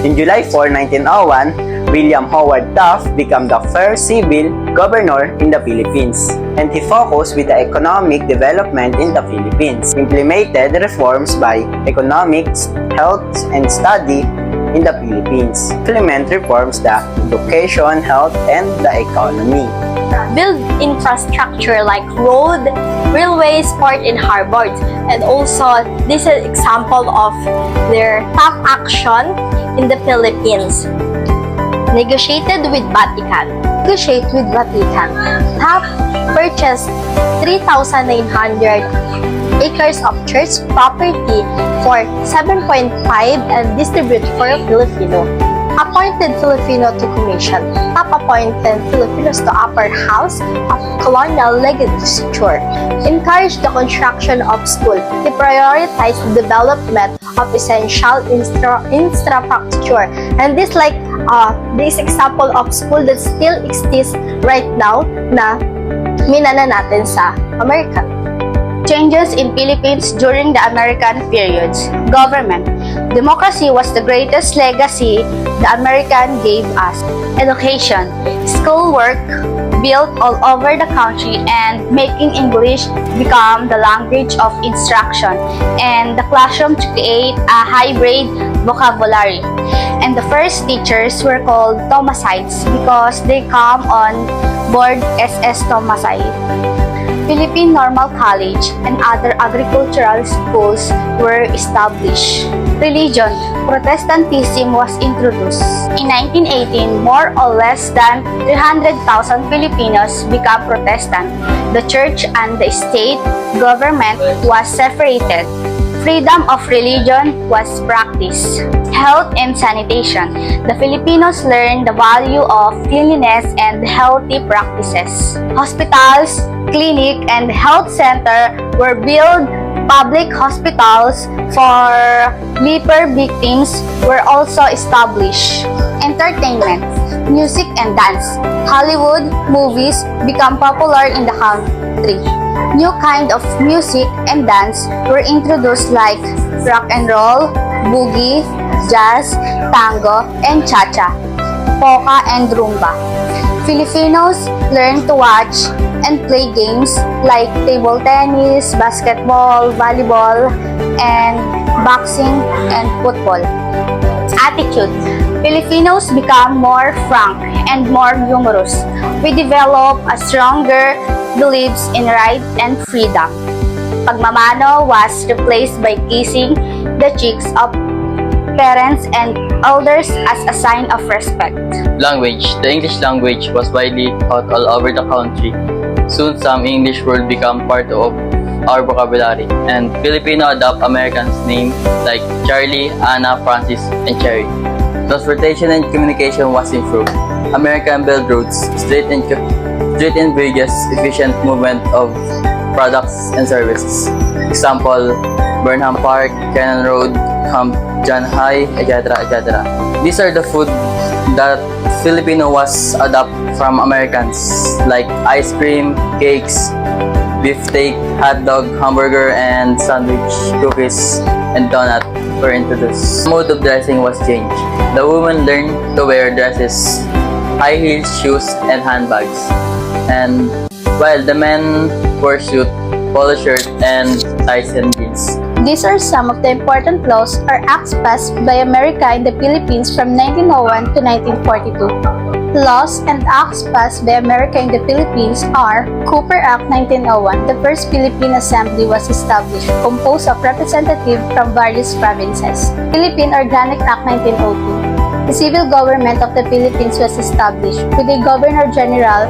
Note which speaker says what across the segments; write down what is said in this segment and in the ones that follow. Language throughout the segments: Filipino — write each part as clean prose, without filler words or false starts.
Speaker 1: In July 4, 1901, William Howard Taft became the first civil governor in the Philippines, and he focused with the economic development in the Philippines, implemented reforms by economics, health, and study in the Philippines, implement reforms the education, health, and the economy.
Speaker 2: Build infrastructure like road, railways, port, and harbors. And also, this is example of their top action in the Philippines. Negotiated with Vatican. Negotiate with Vatican. Taft purchased 3,900 acres of church property for 7.5 and distribute for a Filipino. Appointed Filipino to commission. Taft appointed Filipinos to upper house of colonial legislature. Encouraged the construction of school. He prioritized the development of essential infrastructure. And this this example of school that still exists right now na minana natin sa America.
Speaker 3: Changes in Philippines during the American periods. Government. Democracy was the greatest legacy the American gave us. Education. Schoolwork built all over the country and making English become the language of instruction and the classroom to create a hybrid vocabulary. And the first teachers were called Thomasites because they come on board SS Thomasite. Philippine Normal College and other agricultural schools were established. Religion. Protestantism was introduced. In 1918, more or less than 300,000 Filipinos became Protestant. The church and the state government was separated. Freedom of religion was practiced. Health and sanitation. The Filipinos learned the value of cleanliness and healthy practices. Hospitals, clinic, and health center were built. Public hospitals for leper victims were also established. Entertainment, music and dance. Hollywood movies became popular in the country. New kind of music and dance were introduced like rock and roll, boogie, jazz, tango, and cha-cha, polka, and rumba. Filipinos learned to watch and play games like table tennis, basketball, volleyball, and boxing and football. Attitude. Filipinos become more frank and more humorous. We develop a stronger beliefs in right and freedom. Pagmamano was replaced by kissing the cheeks of parents and elders as a sign of respect.
Speaker 4: Language. The English language was widely taught all over the country. Soon, some English words become part of our vocabulary, and Filipino adopt Americans' names like Charlie, Anna, Francis, and Cherry. Transportation and communication was improved. American built roads, street and bridges, efficient movement of products and services. Example, Burnham Park, Cannon Road, Camp John High, etc., etc. These are the food that Filipino was adopted from Americans, like ice cream, cakes, beefsteak, hot dog, hamburger, and sandwich, cookies, and donut were introduced. The mode of dressing was changed. The women learned to wear dresses, high heels, shoes, and handbags. And while the men wore suit, polo shirt, and ties and jeans.
Speaker 3: These are some of the important laws or acts passed by America in the Philippines from 1901 to 1942. Laws and acts passed by America in the Philippines are Cooper Act 1901. The first Philippine Assembly was established, composed of representatives from various provinces. Philippine Organic Act 1902. The civil government of the Philippines was established with a Governor-General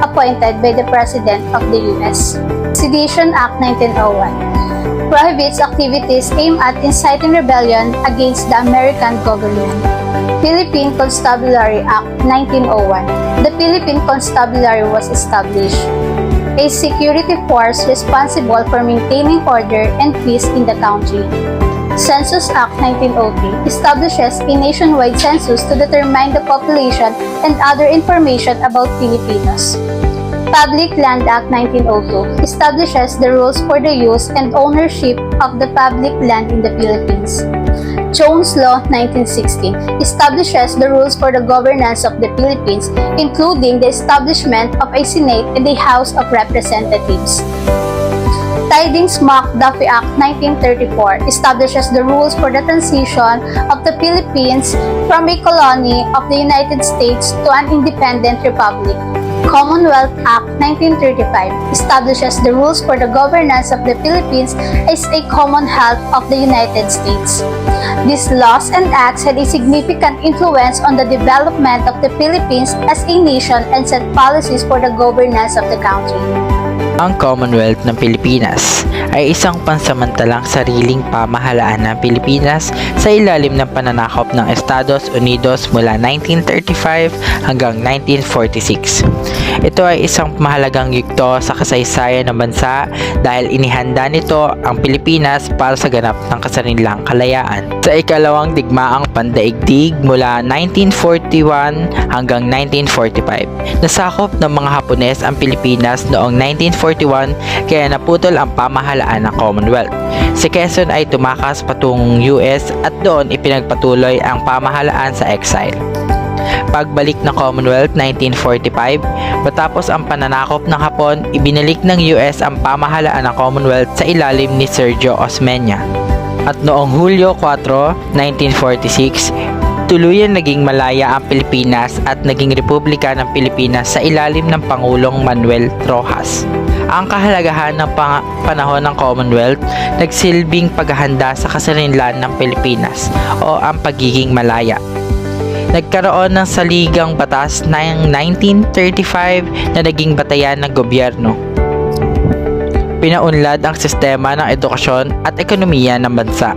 Speaker 3: appointed by the President of the U.S. Sedition Act 1901. Prohibits activities aimed at inciting rebellion against the American government. Philippine Constabulary Act 1901. The Philippine Constabulary was established, a security force responsible for maintaining order and peace in the country. Census Act 1903 establishes a nationwide census to determine the population and other information about Filipinos. Public Land Act 1902 establishes the rules for the use and ownership of the public land in the Philippines. Jones Law 1960 establishes the rules for the governance of the Philippines, including the establishment of a Senate and a House of Representatives. Tidings-Mac-Duffy Act 1934 establishes the rules for the transition of the Philippines from a colony of the United States to an independent republic. Commonwealth Act 1935 establishes the rules for the governance of the Philippines as a Commonwealth of the United States. These laws and acts had a significant influence on the development of the Philippines as a nation and set policies for the governance of the country.
Speaker 5: Ang Commonwealth ng Pilipinas ay isang pansamantalang sariling pamahalaan ng Pilipinas sa ilalim ng pananakop ng Estados Unidos mula 1935 hanggang 1946. Ito ay isang mahalagang yugto sa kasaysayan ng bansa dahil inihanda nito ang Pilipinas para sa ganap ng kasarilang kalayaan. Sa ikalawang digmaang pandaigdig mula 1941 hanggang 1945, nasakop ng mga Hapones ang Pilipinas noong 1941 kaya naputol ang pamahalaan ng Commonwealth. Si Quezon ay tumakas patungong US at doon ipinagpatuloy ang pamahalaan sa exile. Pagbalik ng Commonwealth 1945, matapos ang pananakop ng Hapon, ibinalik ng US ang pamahalaan ng Commonwealth sa ilalim ni Sergio Osmeña. At noong Hulyo 4, 1946, tuluyan naging malaya ang Pilipinas at naging Republika ng Pilipinas sa ilalim ng Pangulong Manuel Rojas. Ang kahalagahan ng panahon ng Commonwealth nagsilbing paghahanda sa kasarinlan ng Pilipinas o ang pagiging malaya. Nagkaroon ng saligang batas ng 1935 na naging batayan ng gobyerno. Pinaunlad ang sistema ng edukasyon at ekonomiya ng bansa.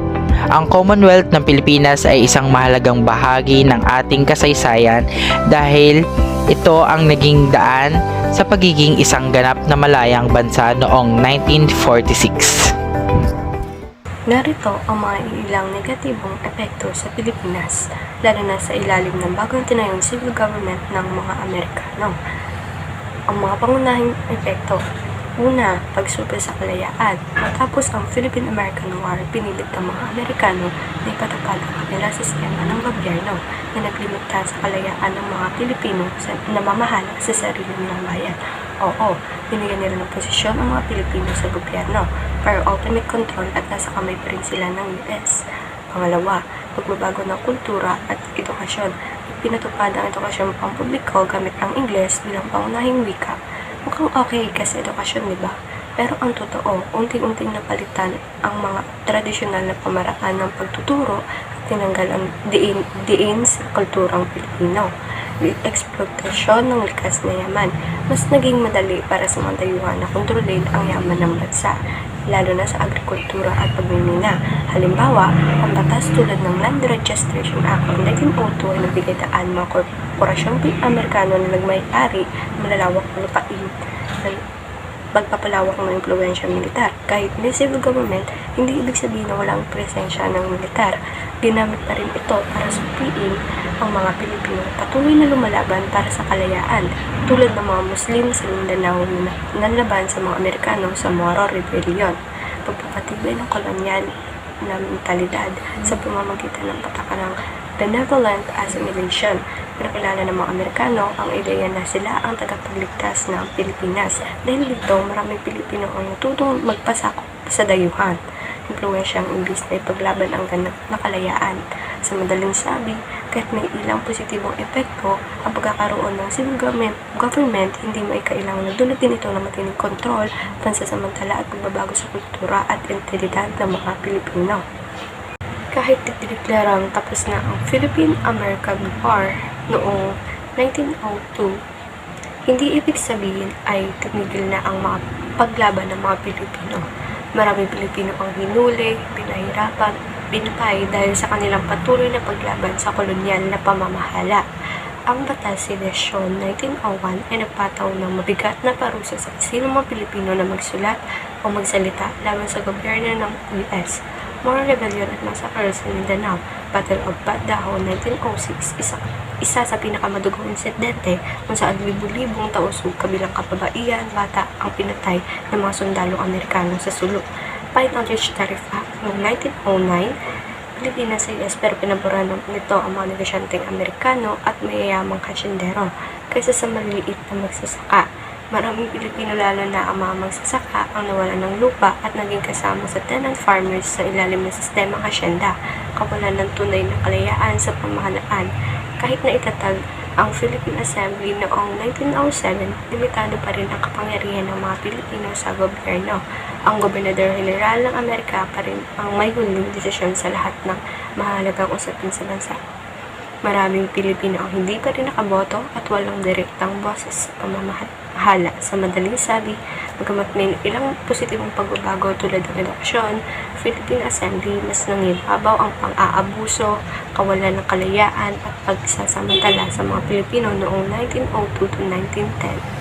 Speaker 5: Ang Commonwealth ng Pilipinas ay isang mahalagang bahagi ng ating kasaysayan dahil ito ang naging daan sa pagiging isang ganap na malayang bansa noong 1946.
Speaker 6: Narito ang mga ilang negatibong epekto sa Pilipinas, lalo na sa ilalim ng bagong tinayong civil government ng mga Amerikano. Ang mga pangunahing epekto: una, pagsupil sa kalayaan. Matapos ang Philippine-American War, pinilit ng mga Amerikano na ipatupad ang kanila sistema ng gobyerno na naglimita sa kalayaan ng mga Pilipino na mamahala sa sarili nilang bayan. Oo, binigyan nila ng posisyon ang mga Pilipino sa gobyerno, pero ultimate control at nasa kamay pa rin sila ng US. Pangalawa, pagbabago ng kultura at edukasyon. Pinatupad ang edukasyon pampubliko gamit ang Ingles bilang pangunahing wika. Mukhang okay kasi edukasyon, di ba? Pero ang totoo, unti-unting napalitan ang mga tradisyonal na pamaraan ng pagtuturo at tinanggal ang diin sa kulturang Pilipino. Eksploitasyon ng likas na yaman. Mas naging madali para sa mga dayuhan na kontrolin ang yaman ng bansa, lalo na sa agrikultura at pagmimina. Halimbawa, ang batas tulad ng Land Registration Act ng 1902 ay nagbigay daan mga korporasyong Amerikano na nagmay-ari malalawak na lupain na pagpapalawak ng impluwensyang militar. Kahit may civil government, hindi ibig sabihin na walang presensya ng militar. Ginamit pa rin ito para supliin ang mga Pilipino patuloy na lumalaban para sa kalayaan, tulad ng mga Muslim sa Mindanao na nanlaban sa mga Amerikano sa Moro Rebellion. Pagpapatibay ng kolonyal na mentalidad sa pamamagitan ng patakanang benevolent assimilation. Pinakilala ng mga Amerikano ang ideya na sila ang tagapagligtas ng Pilipinas. Dahil dito, maraming Pilipino ang natutong magpasakop sa dayuhan. Impluwensyang imbis na ipaglaban ang ganap na kalayaan. Sa madaling sabi, kahit may ilang positibong epekto, ang pagkakaroon ng civil government hindi may kailangan na dulutin ito na matinig kontrol, pansasamantala at pagbabago sa kultura at integridad ng mga Pilipino. Kahit ideklarang tapos na ang Philippine-American War noong 1902, hindi ibig sabihin ay tumigil na ang mga paglaban ng mga Pilipino. Maraming Pilipino ang hinuli, pinahirapan, binapay dahil sa kanilang patuloy na paglaban sa kolonyal na pamamahala. Ang Batas Sedasyon 1901 ay nagpataw ng mabigat na parusa sa sinong mga Pilipino na magsulat o magsalita laban sa gobyerno ng US. Moro Rebellion at Massacre sa Mindanao, Battle of Batdao 1906, isa sa pinakamadugong insidente kung saan libu-libong tausug kabilang kababaihan, bata ang pinatay ng mga sundalong Amerikano sa sulok. Final Reach Tariff Act noong 1909, Pilipinas sa US pero pinaboran nito ang mga negosyanteng Amerikano at mayayamang kasyendero kaysa sa maliliit na magsasaka. Maraming Pilipino lalo na ang mga magsasaka ang nawalan ng lupa at naging kasama sa tenant farmers sa ilalim ng sistemang asyenda, kawalan ng tunay na kalayaan sa pamahalaan. Kahit na itatag ang Philippine Assembly noong 1907, limitado pa rin ang kapangyarihan ng mga Pilipino sa gobyerno. Ang Gobernador General ng Amerika pa rin ang may huling desisyon sa lahat ng mahalagang usapin sa bansa. Maraming Pilipino ang hindi pa rin nakaboto at walang direktang boses sa pamamahala. Sa madaling sabi, bagamat may ilang positibong pagbabago tulad ng edukasyon, Philippine Assembly mas nangibabaw ang pang-aabuso, kawalan ng kalayaan at pagsasamantala sa mga Pilipino noong 1902 to 1910.